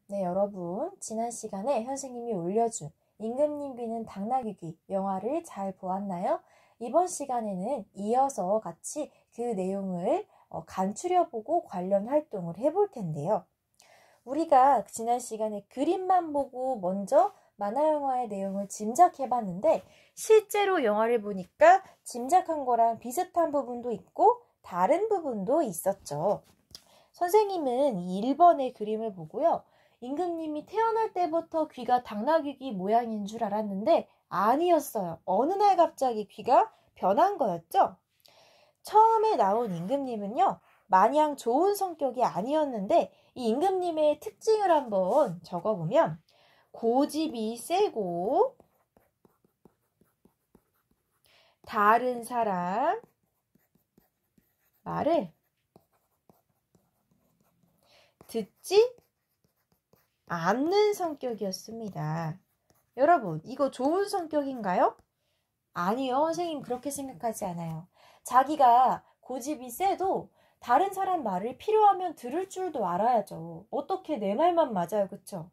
네, 여러분. 지난 시간에 선생님이 올려준 임금님 귀는 당나귀 귀 영화를 잘 보았나요? 이번 시간에는 이어서 같이 그 내용을 간추려보고 관련 활동을 해볼 텐데요. 우리가 지난 시간에 그림만 보고 먼저 만화 영화의 내용을 짐작해봤는데 실제로 영화를 보니까 짐작한 거랑 비슷한 부분도 있고 다른 부분도 있었죠. 선생님은 1번의 그림을 보고요. 임금님이 태어날 때부터 귀가 당나귀 귀 모양인 줄 알았는데 아니었어요. 어느 날 갑자기 귀가 변한 거였죠. 처음에 나온 임금님은요. 마냥 좋은 성격이 아니었는데 이 임금님의 특징을 한번 적어보면 고집이 세고 다른 사람 말을 듣지 않는 성격이었습니다. 여러분, 이거 좋은 성격인가요? 아니요, 선생님 그렇게 생각하지 않아요. 자기가 고집이 세도 다른 사람 말을 필요하면 들을 줄도 알아야죠. 어떻게 내 말만 맞아요, 그쵸?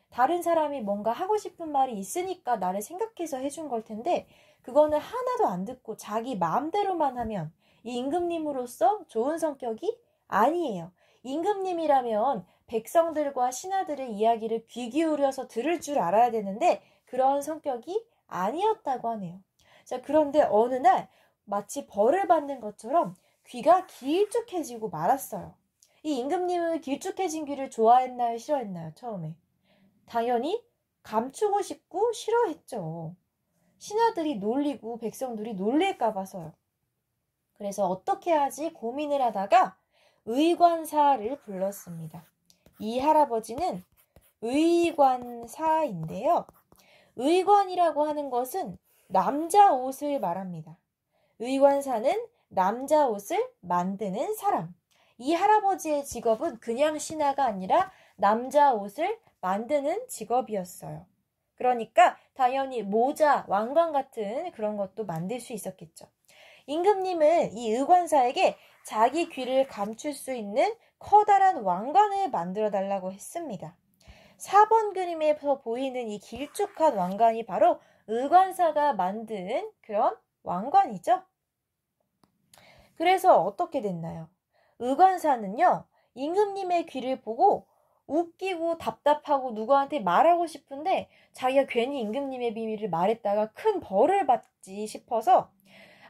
다른 사람이 뭔가 하고 싶은 말이 있으니까 나를 생각해서 해준 걸 텐데 그거는 하나도 안 듣고 자기 마음대로만 하면 이 임금님으로서 좋은 성격이 아니에요. 임금님이라면 백성들과 신하들의 이야기를 귀 기울여서 들을 줄 알아야 되는데 그런 성격이 아니었다고 하네요. 자, 그런데 어느 날 마치 벌을 받는 것처럼 귀가 길쭉해지고 말았어요. 이 임금님은 길쭉해진 귀를 좋아했나요? 싫어했나요? 처음에. 당연히 감추고 싶고 싫어했죠. 신하들이 놀리고 백성들이 놀릴까 봐서요. 그래서 어떻게 하지 고민을 하다가 의관사를 불렀습니다. 이 할아버지는 의관사인데요. 의관이라고 하는 것은 남자 옷을 말합니다. 의관사는 남자 옷을 만드는 사람. 이 할아버지의 직업은 그냥 신하가 아니라 남자 옷을 만드는 직업이었어요. 그러니까 당연히 모자, 왕관 같은 그런 것도 만들 수 있었겠죠. 임금님은 이 의관사에게 자기 귀를 감출 수 있는 커다란 왕관을 만들어 달라고 했습니다. 4번 그림에서 보이는 이 길쭉한 왕관이 바로 의관사가 만든 그런 왕관이죠. 그래서 어떻게 됐나요? 의관사는요, 임금님의 귀를 보고 웃기고 답답하고 누구한테 말하고 싶은데 자기가 괜히 임금님의 비밀을 말했다가 큰 벌을 받지 싶어서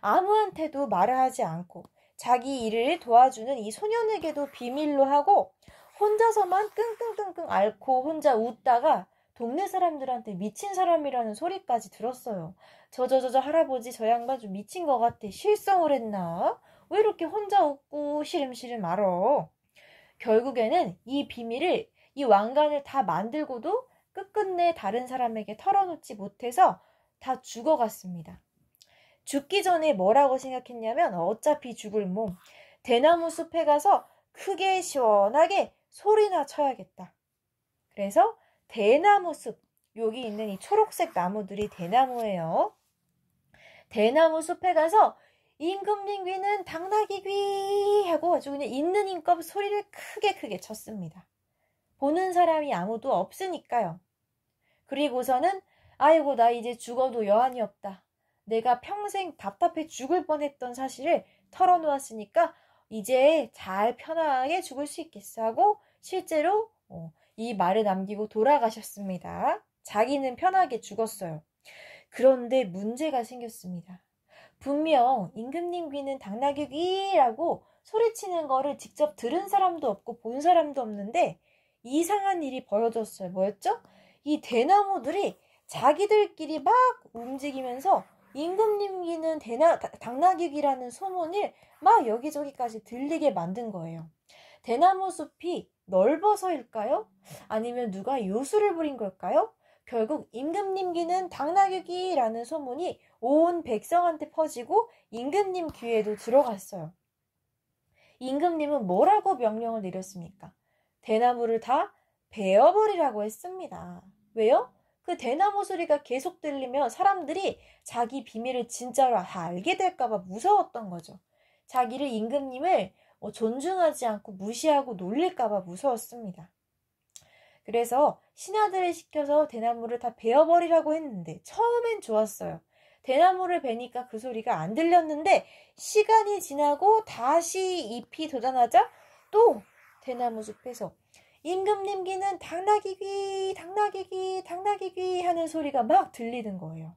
아무한테도 말을 하지 않고 자기 일을 도와주는 이 소년에게도 비밀로 하고 혼자서만 끙끙끙끙 앓고 혼자 웃다가 동네 사람들한테 미친 사람이라는 소리까지 들었어요. 저 할아버지 저 양반 좀 미친 것 같아. 실성을 했나? 왜 이렇게 혼자 웃고 시름시름 앓어? 결국에는 이 비밀을 이 왕관을 다 만들고도 끝끝내 다른 사람에게 털어놓지 못해서 다 죽어갔습니다. 죽기 전에 뭐라고 생각했냐면 어차피 죽을 몸 대나무 숲에 가서 크게 시원하게 소리나 쳐야겠다. 그래서 대나무 숲, 여기 있는 이 초록색 나무들이 대나무예요. 대나무 숲에 가서 임금님 귀는 당나귀 귀 하고 아주 그냥 있는 힘껏 소리를 크게 쳤습니다. 보는 사람이 아무도 없으니까요. 그리고서는 아이고 나 이제 죽어도 여한이 없다. 내가 평생 답답해 죽을 뻔했던 사실을 털어놓았으니까 이제 잘 편하게 죽을 수 있겠어 하고 실제로 이 말을 남기고 돌아가셨습니다. 자기는 편하게 죽었어요. 그런데 문제가 생겼습니다. 분명 임금님 귀는 당나귀 귀라고 소리치는 거를 직접 들은 사람도 없고 본 사람도 없는데 이상한 일이 벌어졌어요. 뭐였죠? 이 대나무들이 자기들끼리 막 움직이면서 임금님 귀는 당나귀 귀라는 소문을 막 여기저기까지 들리게 만든 거예요. 대나무 숲이 넓어서일까요? 아니면 누가 요술을 부린 걸까요? 결국 임금님 귀는 당나귀 귀라는 소문이 온 백성한테 퍼지고 임금님 귀에도 들어갔어요. 임금님은 뭐라고 명령을 내렸습니까? 대나무를 다 베어버리라고 했습니다. 왜요? 그 대나무 소리가 계속 들리면 사람들이 자기 비밀을 진짜로 다 알게 될까봐 무서웠던 거죠. 자기를 임금님을 존중하지 않고 무시하고 놀릴까봐 무서웠습니다. 그래서 신하들을 시켜서 대나무를 다 베어버리라고 했는데 처음엔 좋았어요. 대나무를 베니까 그 소리가 안 들렸는데 시간이 지나고 다시 잎이 돋아나자 또 대나무 숲에서 임금님 귀는 당나귀 귀, 당나귀 귀, 당나귀 귀 하는 소리가 막 들리는 거예요.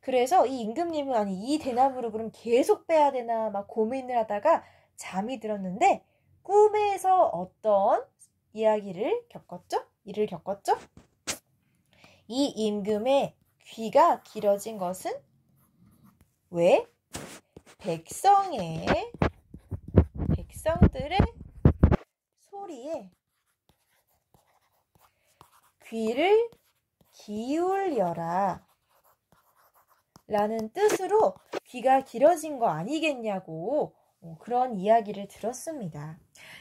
그래서 이 임금님은 아니 이 대나무를 그럼 계속 빼야 되나 막 고민을 하다가 잠이 들었는데 꿈에서 어떤 이야기를 겪었죠? 일을 겪었죠? 이 임금의 귀가 길어진 것은 왜? 백성들의 소리에 귀를 기울여라 라는 뜻으로 귀가 길어진 거 아니겠냐고 그런 이야기를 들었습니다.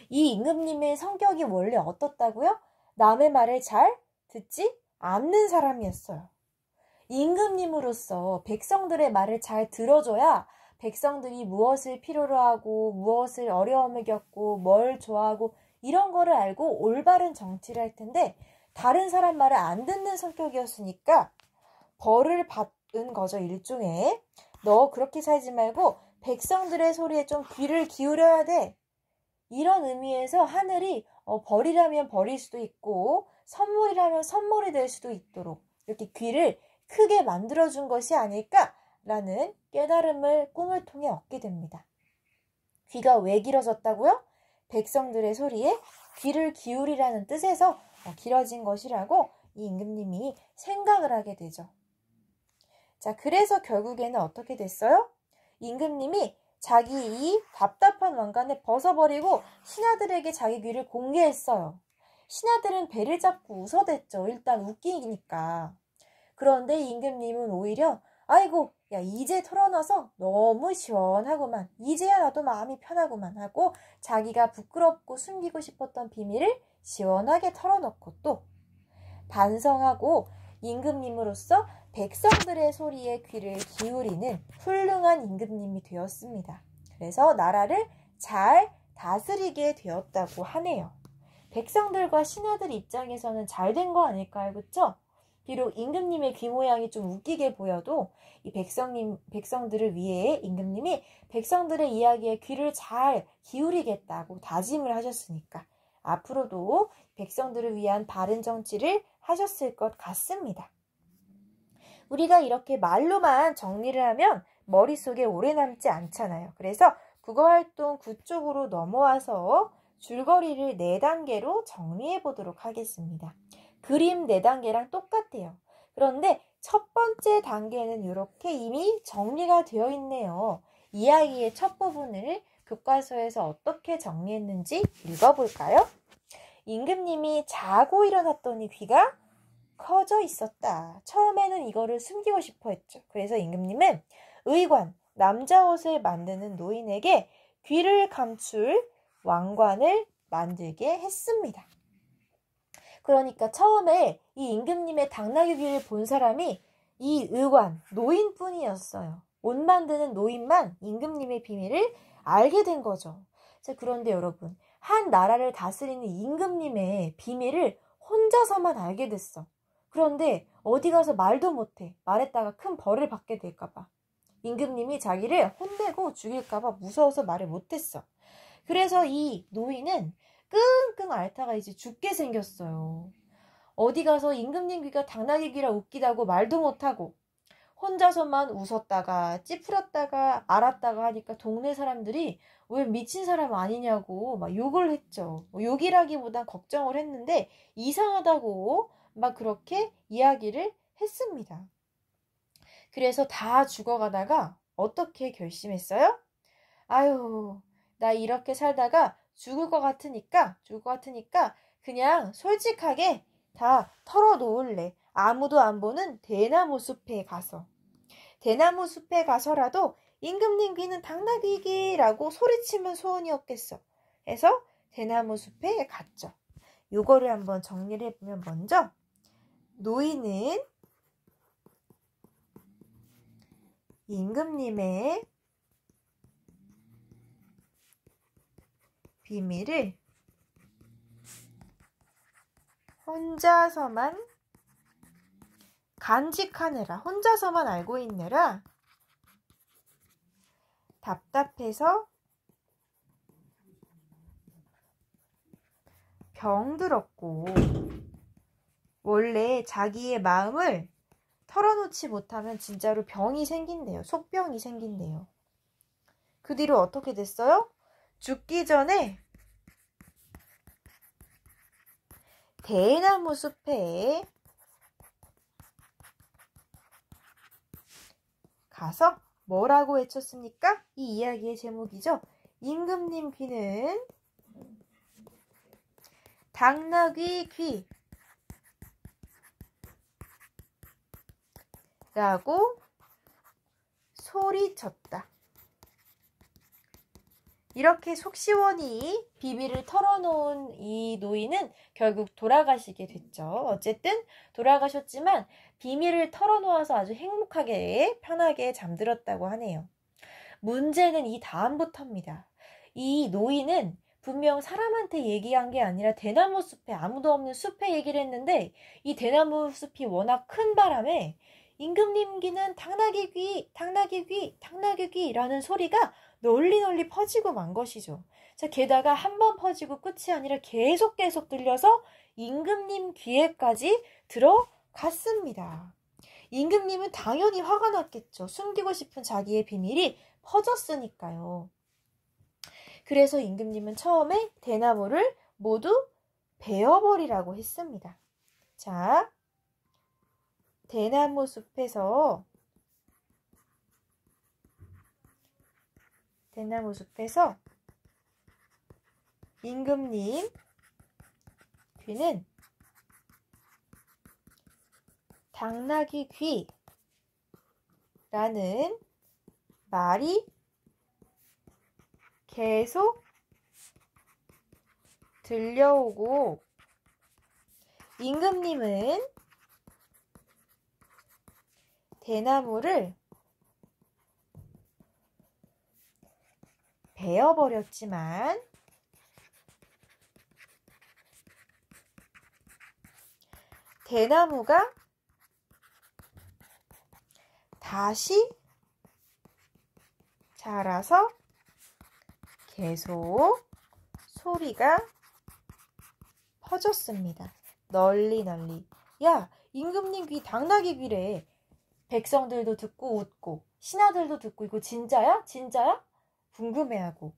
이 임금님의 성격이 원래 어떻다고요? 남의 말을 잘 듣지 않는 사람이었어요. 임금님으로서 백성들의 말을 잘 들어줘야 백성들이 무엇을 필요로 하고 무엇을 어려움을 겪고 뭘 좋아하고 이런 거를 알고 올바른 정치를 할 텐데 다른 사람 말을 안 듣는 성격이었으니까 벌을 받은 거죠. 일종의 너 그렇게 살지 말고 백성들의 소리에 좀 귀를 기울여야 돼. 이런 의미에서 하늘이 벌이라면 벌일 수도 있고 선물이라면 선물이 될 수도 있도록 이렇게 귀를 크게 만들어준 것이 아닐까라는 깨달음을 꿈을 통해 얻게 됩니다. 귀가 왜 길어졌다고요? 백성들의 소리에 귀를 기울이라는 뜻에서 길어진 것이라고 이 임금님이 생각을 하게 되죠. 자, 그래서 결국에는 어떻게 됐어요? 임금님이 자기 이 답답한 왕관을 벗어버리고 신하들에게 자기 귀를 공개했어요. 신하들은 배를 잡고 웃어댔죠. 일단 웃기니까. 그런데 임금님은 오히려 아이고 야 이제 털어놔서 너무 시원하구만. 이제야 나도 마음이 편하구만 하고 자기가 부끄럽고 숨기고 싶었던 비밀을 시원하게 털어놓고 또 반성하고 임금님으로서 백성들의 소리에 귀를 기울이는 훌륭한 임금님이 되었습니다. 그래서 나라를 잘 다스리게 되었다고 하네요. 백성들과 신하들 입장에서는 잘 된 거 아닐까요? 그쵸? 비록 임금님의 귀 모양이 좀 웃기게 보여도 이 백성들을 위해 임금님이 백성들의 이야기에 귀를 잘 기울이겠다고 다짐을 하셨으니까 앞으로도 백성들을 위한 바른 정치를 하셨을 것 같습니다. 우리가 이렇게 말로만 정리를 하면 머릿속에 오래 남지 않잖아요. 그래서 국어활동 9쪽으로 넘어와서 줄거리를 4단계로 정리해 보도록 하겠습니다. 그림 4단계랑 똑같아요. 그런데 첫 번째 단계는 이렇게 이미 정리가 되어 있네요. 이야기의 첫 부분을 교과서에서 어떻게 정리했는지 읽어볼까요? 임금님이 자고 일어났더니 귀가 커져 있었다. 처음에는 이거를 숨기고 싶어 했죠. 그래서 임금님은 의관, 남자 옷을 만드는 노인에게 귀를 감출 왕관을 만들게 했습니다. 그러니까 처음에 이 임금님의 당나귀 귀를 본 사람이 이 의관, 노인뿐이었어요. 옷 만드는 노인만 임금님의 비밀을 알게 된 거죠. 자, 그런데 여러분, 한 나라를 다스리는 임금님의 비밀을 혼자서만 알게 됐어. 그런데 어디 가서 말도 못해. 말했다가 큰 벌을 받게 될까봐. 임금님이 자기를 혼내고 죽일까봐 무서워서 말을 못했어. 그래서 이 노인은 끙끙 앓다가 이제 죽게 생겼어요. 어디 가서 임금님 귀가 당나귀 귀라 웃기다고 말도 못하고 혼자서만 웃었다가 찌푸렸다가 앓았다가 하니까 동네 사람들이 왜 미친 사람 아니냐고 막 욕을 했죠. 욕이라기보단 걱정을 했는데 이상하다고 막 그렇게 이야기를 했습니다. 그래서 다 죽어가다가 어떻게 결심했어요? 아유, 나 이렇게 살다가 죽을 것 같으니까 그냥 솔직하게 다 털어놓을래. 아무도 안 보는 대나무 숲에 가서. 대나무 숲에 가서라도 임금님 귀는 당나귀 귀라고 소리치면 소원이 없겠어. 해서 대나무 숲에 갔죠. 요거를 한번 정리를 해보면 먼저 노인은 임금님의 비밀을 혼자서만 간직하느라, 혼자서만 알고 있느라 답답해서 병들었고, 원래 자기의 마음을 털어놓지 못하면 진짜로 병이 생긴대요. 속병이 생긴대요. 그 뒤로 어떻게 됐어요? 죽기 전에 대나무 숲에 가서 뭐라고 외쳤습니까? 이 이야기의 제목이죠. 임금님 귀는 당나귀 귀 라고 소리쳤다. 이렇게 속 시원히 비밀을 털어놓은 이 노인은 결국 돌아가시게 됐죠. 어쨌든 돌아가셨지만 비밀을 털어놓아서 아주 행복하게 편하게 잠들었다고 하네요. 문제는 이 다음부터입니다. 이 노인은 분명 사람한테 얘기한 게 아니라 대나무 숲에, 아무도 없는 숲에 얘기를 했는데, 이 대나무 숲이 워낙 큰 바람에 임금님 귀는 당나귀 귀, 당나귀 귀, 당나귀 귀라는 소리가 널리 퍼지고 만 것이죠. 자, 게다가 한 번 퍼지고 끝이 아니라 계속 들려서 임금님 귀에까지 들어갔습니다. 임금님은 당연히 화가 났겠죠. 숨기고 싶은 자기의 비밀이 퍼졌으니까요. 그래서 임금님은 처음에 대나무를 모두 베어버리라고 했습니다. 자, 대나무 숲에서 임금님 귀는 당나귀 귀라는 말이 계속 들려오고, 임금님은 대나무를 베어버렸지만 대나무가 다시 자라서 계속 소리가 퍼졌습니다. 널리. 야, 임금님 귀 당나귀 귀래. 백성들도 듣고 웃고 신하들도 듣고, 이거 진짜야? 궁금해하고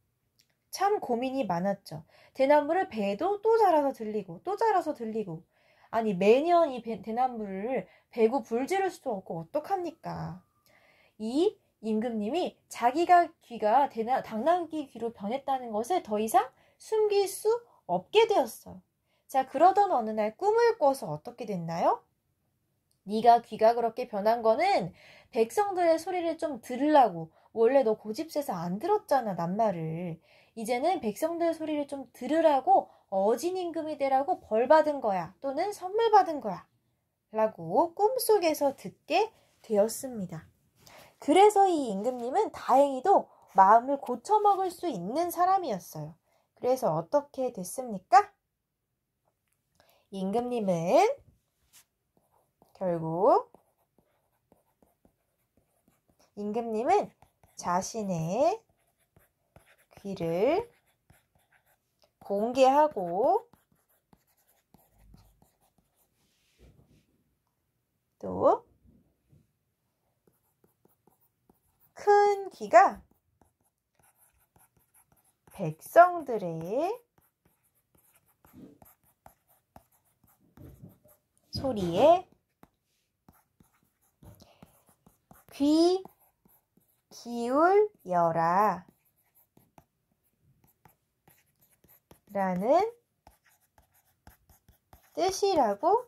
참 고민이 많았죠. 대나무를 베도 또 자라서 들리고, 아니 매년 이 대나무를 베고 불 지를 수도 없고 어떡합니까? 이 임금님이 자기가 귀가 당나귀 귀로 변했다는 것을 더 이상 숨길 수 없게 되었어요. 자, 그러던 어느 날 꿈을 꿔서 어떻게 됐나요? 네가 귀가 그렇게 변한 거는 백성들의 소리를 좀 들으려고, 원래 너 고집세서 안 들었잖아, 낱말을. 이제는 백성들의 소리를 좀 들으라고 어진 임금이 되라고 벌 받은 거야, 또는 선물 받은 거야 라고 꿈속에서 듣게 되었습니다. 그래서 이 임금님은 다행히도 마음을 고쳐먹을 수 있는 사람이었어요. 그래서 어떻게 됐습니까? 임금님은 결국 자신의 귀를 공개하고 또 큰 귀가 백성들의 소리에 귀 기울여라 라는 뜻이라고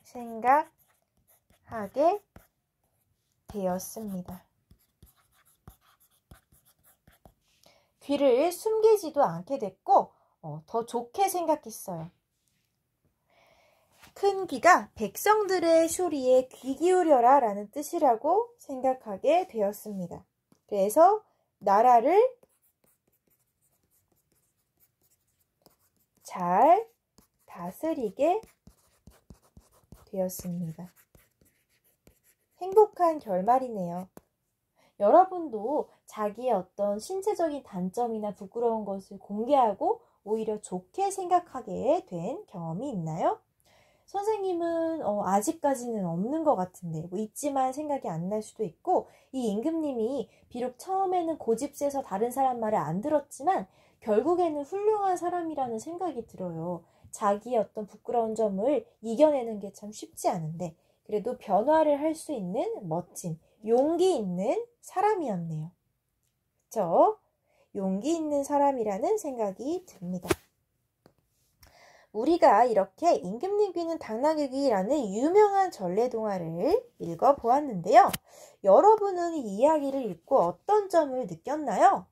생각하게 되었습니다. 귀를 숨기지도 않게 됐고 더 좋게 생각했어요. 큰 귀가 백성들의 소리에 귀 기울여라 라는 뜻이라고 생각하게 되었습니다. 그래서 나라를 잘 다스리게 되었습니다. 행복한 결말이네요. 여러분도 자기의 어떤 신체적인 단점이나 부끄러운 것을 공개하고 오히려 좋게 생각하게 된 경험이 있나요? 선생님은 아직까지는 없는 것 같은데 있지만 생각이 안 날 수도 있고, 이 임금님이 비록 처음에는 고집세서 다른 사람 말을 안 들었지만 결국에는 훌륭한 사람이라는 생각이 들어요. 자기의 어떤 부끄러운 점을 이겨내는 게 참 쉽지 않은데 그래도 변화를 할 수 있는 멋진 용기 있는 사람이었네요. 그쵸? 용기 있는 사람이라는 생각이 듭니다. 우리가 이렇게 임금님 귀는 당나귀 귀라는 유명한 전래동화를 읽어보았는데요. 여러분은 이 이야기를 읽고 어떤 점을 느꼈나요?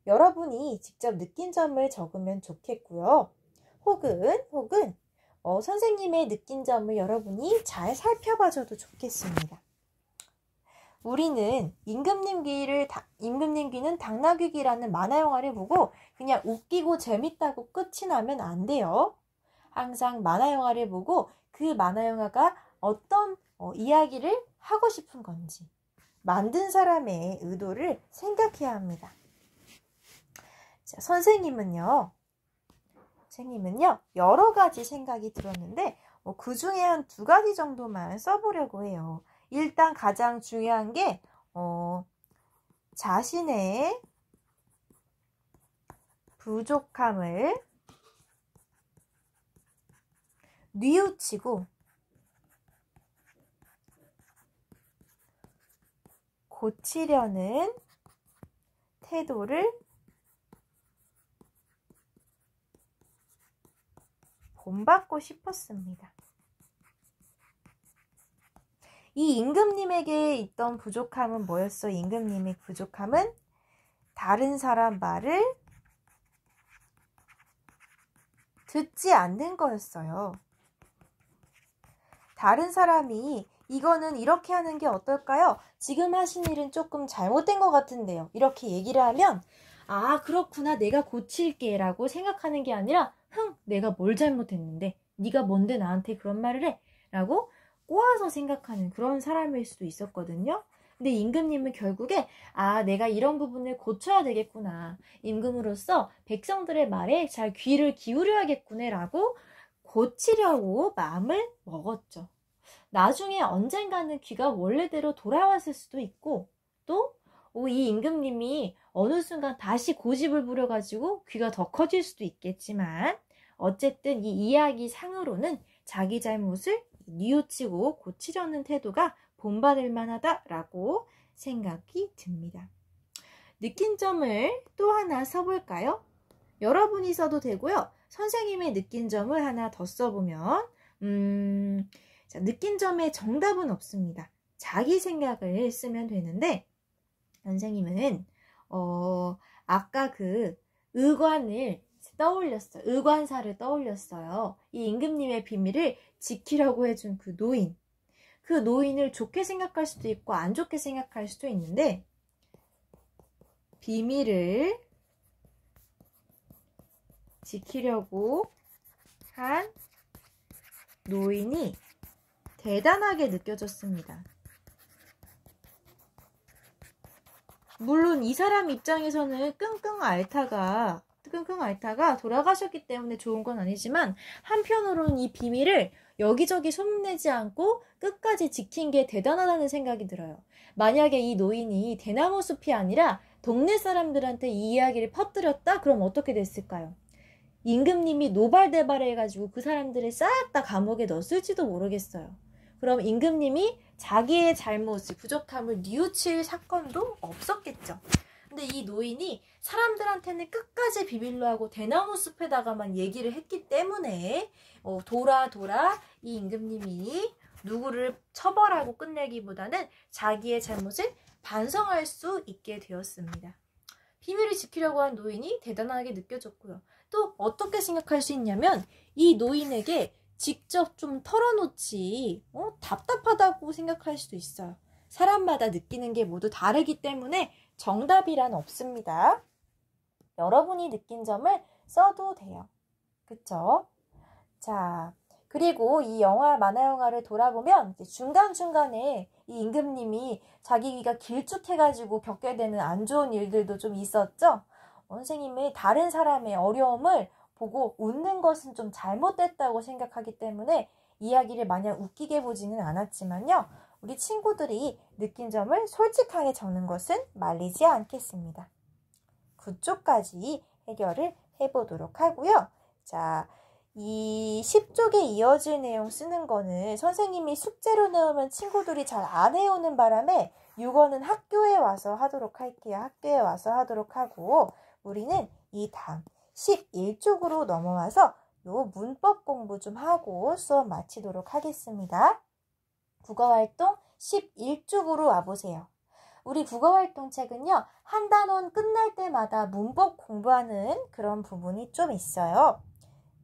여러분이 직접 느낀 점을 적으면 좋겠고요. 혹은 선생님의 느낀 점을 여러분이 잘 살펴봐줘도 좋겠습니다. 우리는 임금님 귀는 당나귀 귀라는 만화 영화를 보고 그냥 웃기고 재밌다고 끝이 나면 안 돼요. 항상 만화 영화를 보고 그 만화 영화가 어떤 이야기를 하고 싶은 건지 만든 사람의 의도를 생각해야 합니다. 자, 선생님은요 여러 가지 생각이 들었는데 그 중에 한 2가지 정도만 써보려고 해요. 일단 가장 중요한 게 자신의 부족함을 뉘우치고 고치려는 태도를 본받고 싶었습니다. 이 임금님에게 있던 부족함은 뭐였어? 임금님의 부족함은 다른 사람 말을 듣지 않는 거였어요. 다른 사람이 이거는 이렇게 하는 게 어떨까요? 지금 하신 일은 조금 잘못된 것 같은데요. 이렇게 얘기를 하면 아, 그렇구나, 내가 고칠게 라고 생각하는 게 아니라 내가 뭘 잘못했는데 네가 뭔데 나한테 그런 말을 해? 라고 꼬아서 생각하는 그런 사람일 수도 있었거든요. 근데 임금님은 결국에 내가 이런 부분을 고쳐야 되겠구나, 임금으로서 백성들의 말에 잘 귀를 기울여야겠구나 라고 고치려고 마음을 먹었죠. 나중에 언젠가는 귀가 원래대로 돌아왔을 수도 있고, 또 이 임금님이 어느 순간 다시 고집을 부려가지고 귀가 더 커질 수도 있겠지만, 어쨌든 이 이야기 상으로는 자기 잘못을 뉘우치고 고치려는 태도가 본받을 만하다라고 생각이 듭니다. 느낀 점을 또 하나 써볼까요? 여러분이 써도 되고요. 선생님의 느낀 점을 하나 더 써보면 자, 느낀 점에 정답은 없습니다. 자기 생각을 쓰면 되는데, 선생님은 아까 그 의관을 떠올렸어요. 의관사를 떠올렸어요. 이 임금님의 비밀을 지키려고 해준 그 노인. 그 노인을 좋게 생각할 수도 있고 안 좋게 생각할 수도 있는데, 비밀을 지키려고 한 노인이 대단하게 느껴졌습니다. 물론 이 사람 입장에서는 끙끙 앓다가 돌아가셨기 때문에 좋은 건 아니지만, 한편으로는 이 비밀을 여기저기 소문내지 않고 끝까지 지킨 게 대단하다는 생각이 들어요. 만약에 이 노인이 대나무 숲이 아니라 동네 사람들한테 이 이야기를 퍼뜨렸다? 그럼 어떻게 됐을까요? 임금님이 노발대발해가지고 그 사람들을 싹 다 감옥에 넣었을지도 모르겠어요. 그럼 임금님이 자기의 잘못을, 부족함을 뉘우칠 사건도 없었겠죠. 근데 이 노인이 사람들한테는 끝까지 비밀로 하고 대나무 숲에다가만 얘기를 했기 때문에 돌아 이 임금님이 누구를 처벌하고 끝내기보다는 자기의 잘못을 반성할 수 있게 되었습니다. 비밀을 지키려고 한 노인이 대단하게 느껴졌고요. 또 어떻게 생각할 수 있냐면, 이 노인에게 직접 좀 털어놓지 답답하다고 생각할 수도 있어요. 사람마다 느끼는 게 모두 다르기 때문에 정답이란 없습니다. 여러분이 느낀 점을 써도 돼요. 그쵸? 자, 그리고 이 영화, 만화영화를 돌아보면 이제 중간중간에 이 임금님이 자기 귀가 길쭉해가지고 겪게 되는 안 좋은 일들도 좀 있었죠? 선생님이 다른 사람의 어려움을 보고 웃는 것은 좀 잘못됐다고 생각하기 때문에 이야기를 마냥 웃기게 보지는 않았지만요. 우리 친구들이 느낀 점을 솔직하게 적는 것은 말리지 않겠습니다. 9쪽까지 해결을 해보도록 하고요. 자, 이 10쪽에 이어질 내용 쓰는 거는 선생님이 숙제로 내오면 친구들이 잘 안 해오는 바람에 6어는 학교에 와서 하도록 할게요. 학교에 와서 하도록 하고 우리는 이 다음 11쪽으로 넘어와서 요 문법 공부 좀 하고 수업 마치도록 하겠습니다. 국어활동 11쪽으로 와보세요. 우리 국어활동책은요. 한 단원 끝날 때마다 문법 공부하는 그런 부분이 좀 있어요.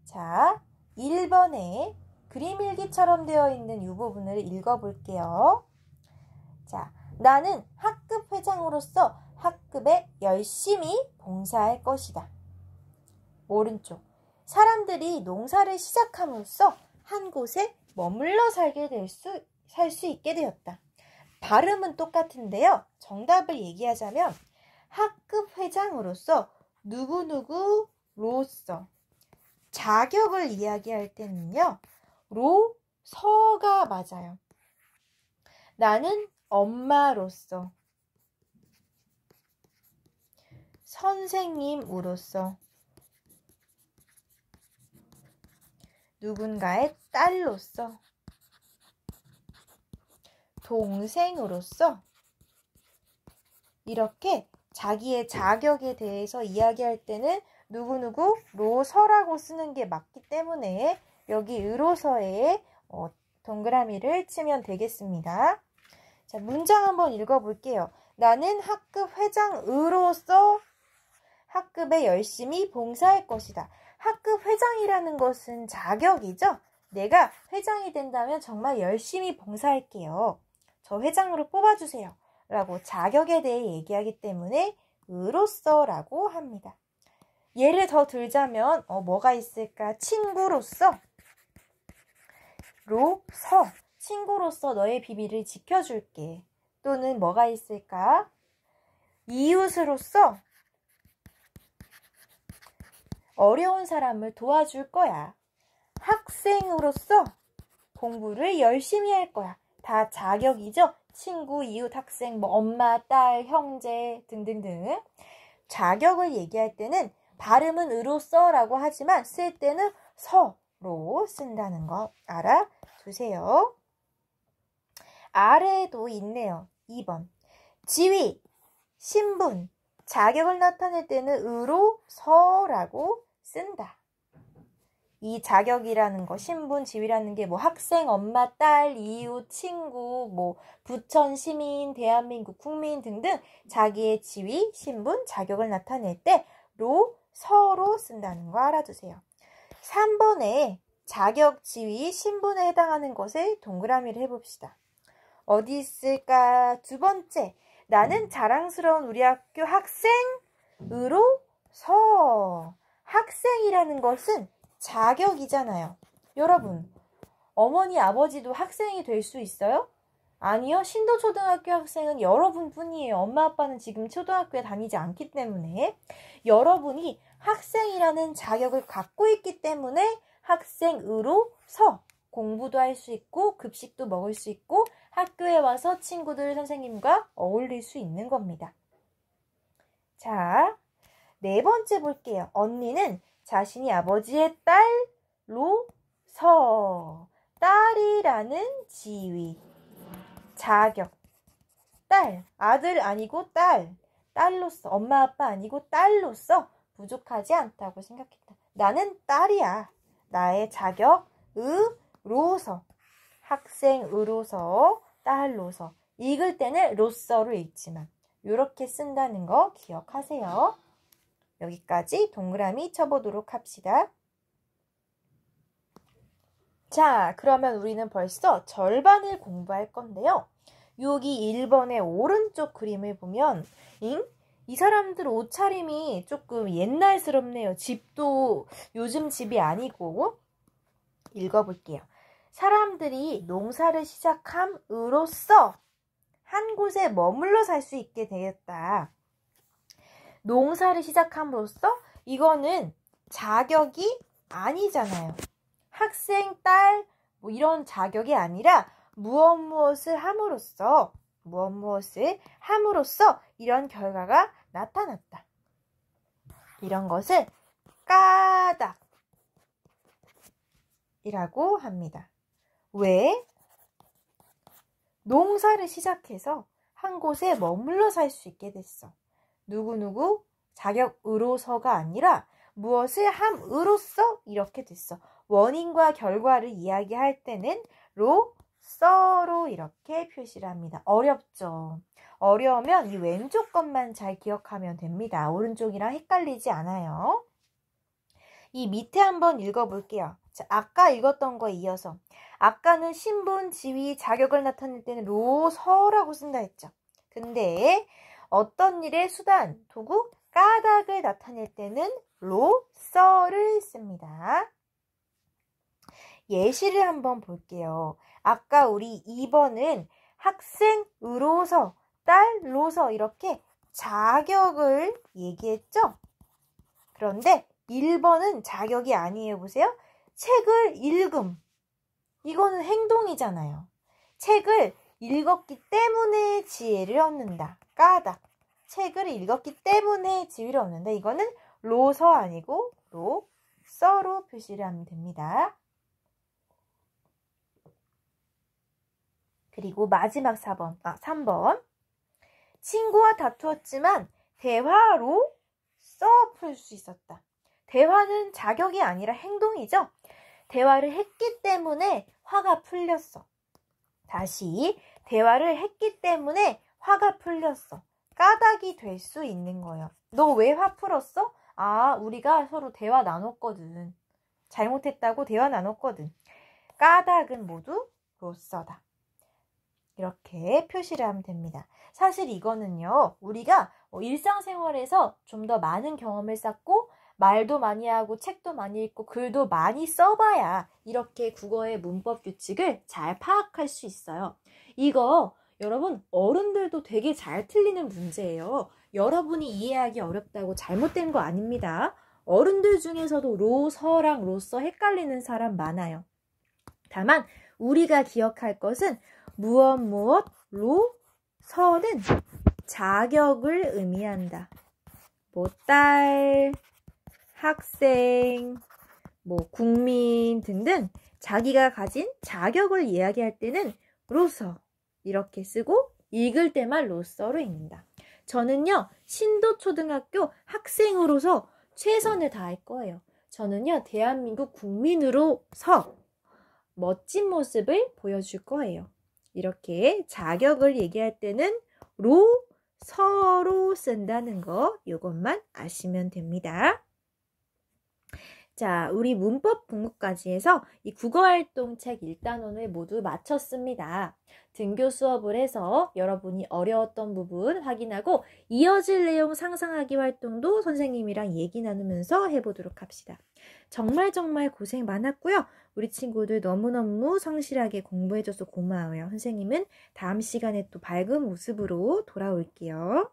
자, 1번에 그림 일기처럼 되어 있는 이 부분을 읽어볼게요. 자, 나는 학급 회장으로서 학급에 열심히 봉사할 것이다. 오른쪽, 사람들이 농사를 시작함으로써 한 곳에 머물러 살 수 있게 되었다. 발음은 똑같은데요. 정답을 얘기하자면 학급 회장으로서 누구누구로서 자격을 이야기할 때는요. 서가 맞아요. 나는 엄마로서, 선생님으로서, 누군가의 딸로서, 동생으로서 이렇게 자기의 자격에 대해서 이야기할 때는 누구누구로서라고 쓰는 게 맞기 때문에 여기 으로서에 동그라미를 치면 되겠습니다. 자, 문장 한번 읽어볼게요. 나는 학급 회장으로서 학급에 열심히 봉사할 것이다. 학급 회장이라는 것은 자격이죠? 내가 회장이 된다면 정말 열심히 봉사할게요. 저 회장으로 뽑아주세요. 라고 자격에 대해 얘기하기 때문에 으로서라고 합니다. 예를 더 들자면 뭐가 있을까? 친구로서, 친구로서 너의 비밀을 지켜줄게. 또는 뭐가 있을까? 이웃으로서 어려운 사람을 도와줄 거야. 학생으로서 공부를 열심히 할 거야. 다 자격이죠? 친구, 이웃, 학생, 엄마, 딸, 형제 등등등. 자격을 얘기할 때는 발음은 으로서라고 하지만 쓸 때는 서로 쓴다는 거 알아두세요. 아래에도 있네요. 2번. 지위, 신분, 자격을 나타낼 때는 으로서라고 쓴다. 이 자격이라는 거, 신분, 지위라는 게 학생, 엄마, 딸, 이웃, 친구, 부천, 시민, 대한민국, 국민 등등 자기의 지위, 신분, 자격을 나타낼 때 서로 쓴다는 거 알아두세요. 3번에 자격, 지위, 신분에 해당하는 것을 동그라미를 해봅시다. 어디 있을까? 두 번째, 나는 자랑스러운 우리 학교 학생으로서. 학생이라는 것은 자격이잖아요. 여러분, 어머니, 아버지도 학생이 될 수 있어요? 아니요. 신도초등학교 학생은 여러분 뿐이에요. 엄마, 아빠는 지금 초등학교에 다니지 않기 때문에. 여러분이 학생이라는 자격을 갖고 있기 때문에 학생으로서 공부도 할 수 있고 급식도 먹을 수 있고 학교에 와서 친구들, 선생님과 어울릴 수 있는 겁니다. 자, 4번째 볼게요. 언니는 자신이 아버지의 딸로서. 딸이라는 지위, 자격, 딸, 아들 아니고 딸로서, 엄마 아빠 아니고 딸로서 부족하지 않다고 생각했다. 나는 딸이야. 나의 자격, 으로서, 학생으로서, 딸로서. 읽을 때는 로서로 읽지만 이렇게 쓴다는 거 기억하세요. 여기까지 동그라미 쳐보도록 합시다. 자, 그러면 우리는 벌써 절반을 공부할 건데요. 여기 1번의 오른쪽 그림을 보면 이 사람들 옷차림이 조금 옛날스럽네요. 집도 요즘 집이 아니고. 읽어볼게요. 사람들이 농사를 시작함으로써 한 곳에 머물러 살 수 있게 되었다. 농사를 시작함으로써 이거는 자격이 아니잖아요. 학생, 딸, 뭐 이런 자격이 아니라 무엇을 함으로써 이런 결과가 나타났다. 이런 것을 까닭이라고 합니다. 왜? 농사를 시작해서 한 곳에 머물러 살 수 있게 됐어. 누구누구 자격으로서가 아니라 무엇을 함으로써 이렇게 됐어. 원인과 결과를 이야기할 때는 로서로 이렇게 표시를 합니다. 어렵죠? 어려우면 이 왼쪽 것만 잘 기억하면 됩니다. 오른쪽이랑 헷갈리지 않아요. 이 밑에 한번 읽어볼게요. 자, 아까 읽었던 거에 이어서 아까는 신분, 지위, 자격을 나타낼 때는 로서라고 쓴다 했죠. 근데 어떤 일의 수단, 도구, 까닭을 나타낼 때는 로서를 씁니다. 예시를 한번 볼게요. 아까 우리 2번은 학생으로서, 딸로서 이렇게 자격을 얘기했죠? 그런데 1번은 자격이 아니에요. 보세요. 책을 읽음. 이거는 행동이잖아요. 책을 읽었기 때문에 지혜를 얻는다. 까닭. 책을 읽었기 때문에 지혜를 얻는다. 이거는 로서 아니고 로서로 표시를 하면 됩니다. 그리고 마지막 3번. 친구와 다투었지만 대화로 풀 수 있었다. 대화는 자격이 아니라 행동이죠. 대화를 했기 때문에 화가 풀렸어. 다시 대화를 했기 때문에 화가 풀렸어. 까닭이 될 수 있는 거예요. 너 왜 화 풀었어? 아, 우리가 서로 대화 나눴거든. 잘못했다고 대화 나눴거든. 까닭은 모두 로서다. 이렇게 표시를 하면 됩니다. 사실 이거는요, 우리가 일상생활에서 좀 더 많은 경험을 쌓고 말도 많이 하고 책도 많이 읽고 글도 많이 써봐야 이렇게 국어의 문법 규칙을 잘 파악할 수 있어요. 이거 여러분 어른들도 되게 잘 틀리는 문제예요. 여러분이 이해하기 어렵다고 잘못된 거 아닙니다. 어른들 중에서도 로서랑 로서 헷갈리는 사람 많아요. 다만 우리가 기억할 것은 무엇 로서는 자격을 의미한다. 뭐 딸, 학생, 뭐 국민 등등 자기가 가진 자격을 이야기할 때는 로서 이렇게 쓰고 읽을 때만 로서로 읽는다. 저는요 신도초등학교 학생으로서 최선을 다할 거예요. 저는요 대한민국 국민으로서 멋진 모습을 보여줄 거예요. 이렇게 자격을 얘기할 때는 로서로 쓴다는 거 이것만 아시면 됩니다. 자, 우리 문법 공부까지 해서 이 국어활동책 1단원을 모두 마쳤습니다. 등교 수업을 해서 여러분이 어려웠던 부분 확인하고 이어질 내용 상상하기 활동도 선생님이랑 얘기 나누면서 해보도록 합시다. 정말 고생 많았고요. 우리 친구들 너무너무 성실하게 공부해줘서 고마워요. 선생님은 다음 시간에 또 밝은 모습으로 돌아올게요.